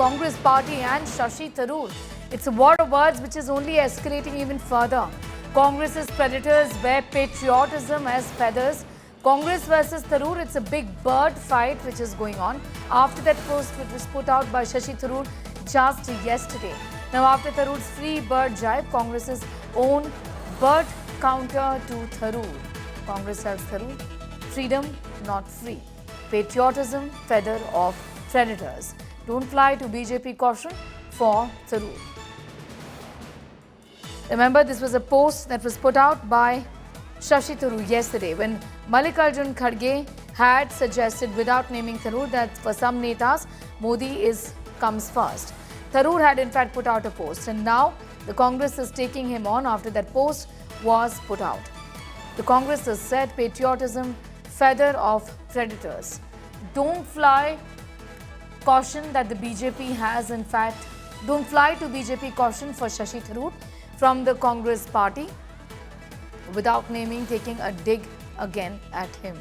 Congress party and Shashi Tharoor. It's a war of words which is only escalating even further. Congress's predators wear patriotism as feathers. Congress versus Tharoor, it's a big bird fight which is going on after that post which was put out by Shashi Tharoor just yesterday. Now after Tharoor's free bird jibe, Congress's own bird counter to Tharoor. Congress tells Tharoor, freedom not free. Patriotism, feather of predators. Don't fly to BJP caution for Tharoor. Remember, this was a post that was put out by Shashi Tharoor yesterday when Mallikarjun Kharge had suggested without naming Tharoor that for some netas, Modi comes first. Tharoor had in fact put out a post and now the Congress is taking him on after that post was put out. The Congress has said patriotism, feather of predators. Don't fly, caution that the BJP has in fact, don't fly to BJP caution for Shashi Tharoor from the Congress party without naming, taking a dig again at him.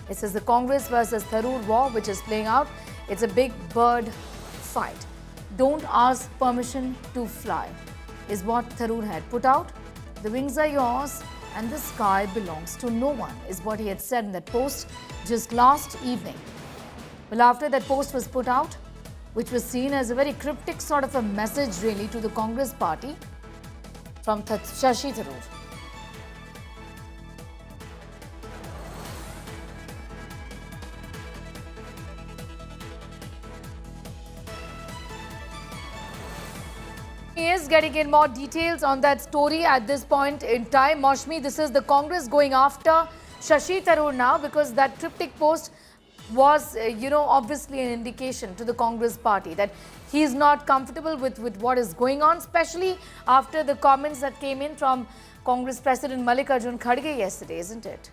It says the Congress versus Tharoor war which is playing out. It's a big bird fight. Don't ask permission to fly is what Tharoor had put out. The wings are yours and the sky belongs to no one is what he had said in that post just last evening. Well, after that post was put out, which was seen as a very cryptic sort of a message really to the Congress party from Shashi Tharoor. He is getting in more details on that story at this point in time. Maushmi, this is the Congress going after Shashi Tharoor now because that cryptic post was, obviously an indication to the Congress party that he is not comfortable with what is going on, especially after the comments that came in from Congress President Mallikarjun Kharge yesterday, isn't it?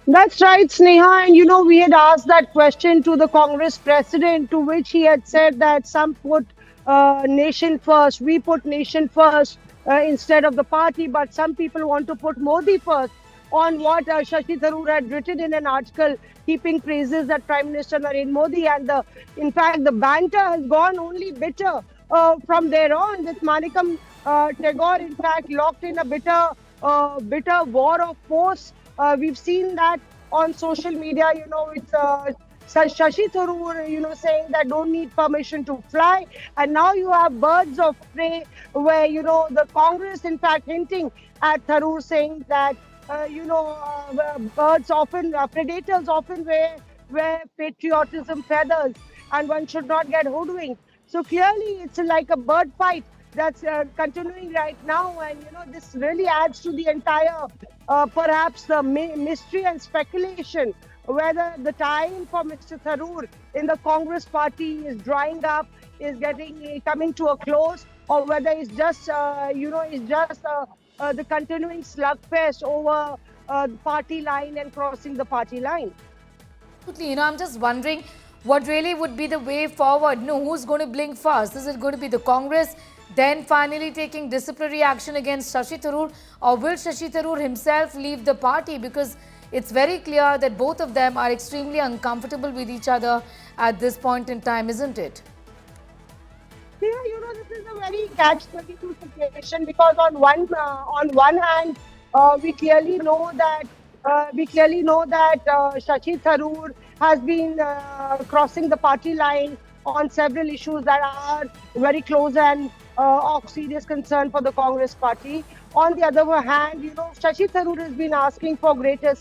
That's right, Sneha. And we had asked that question to the Congress president, to which he had said that some put nation first, we put nation first instead of the party, but some people want to put Modi first. On what Shashi Tharoor had written in an article, heaping praises at Prime Minister Narendra Modi, and in fact the banter has gone only bitter from there on, with Manikam Tagore in fact locked in a bitter war of posts. We've seen that on social media. It's Shashi Tharoor, saying that don't need permission to fly, and now you have birds of prey, where the Congress in fact hinting at Tharoor, saying that birds often, predators often wear patriotism feathers, and one should not get hoodwinked. So clearly, it's like a bird fight that's continuing right now, and this really adds to the entire, perhaps the mystery and speculation whether the time for Mr. Tharoor in the Congress party is drying up, is coming to a close, or whether it's just the continuing slugfest over the party line and crossing the party line. I'm just wondering what really would be the way forward. Who's going to blink first? Is it going to be the Congress, then finally taking disciplinary action against Shashi Tharoor, or will Shashi Tharoor himself leave the party? Because it's very clear that both of them are extremely uncomfortable with each other at this point in time, isn't it? Yeah, this is a very catch-22 situation, because on one hand, we clearly know that Shashi Tharoor has been crossing the party line on several issues that are very close and of serious concern for the Congress party. On the other hand, Shashi Tharoor has been asking for greater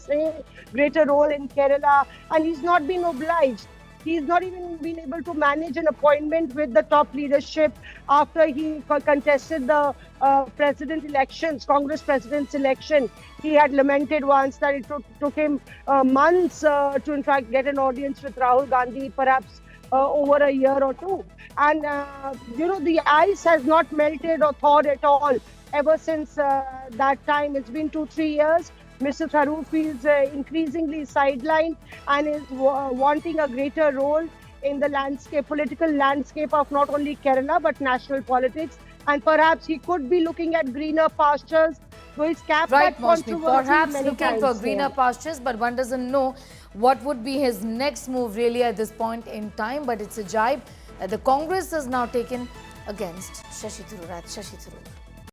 role in Kerala, and he's not been obliged. He's not even been able to manage an appointment with the top leadership after he contested the Congress president's election. He had lamented once that it took him months to in fact get an audience with Rahul Gandhi, perhaps over a year or two. And, the ice has not melted or thawed at all ever since that time. It's been 2-3 years. Mr. Tharoor feels increasingly sidelined and is wanting a greater role in the political landscape of not only Kerala but national politics. And perhaps he could be looking at greener pastures So he's capped Right, that Maushmi. controversy Perhaps many looking times. for greener Yeah. pastures, but one doesn't know what would be his next move really at this point in time. But it's a jibe that the Congress has now taken against Shashi Tharoor. Shashi Tharoor.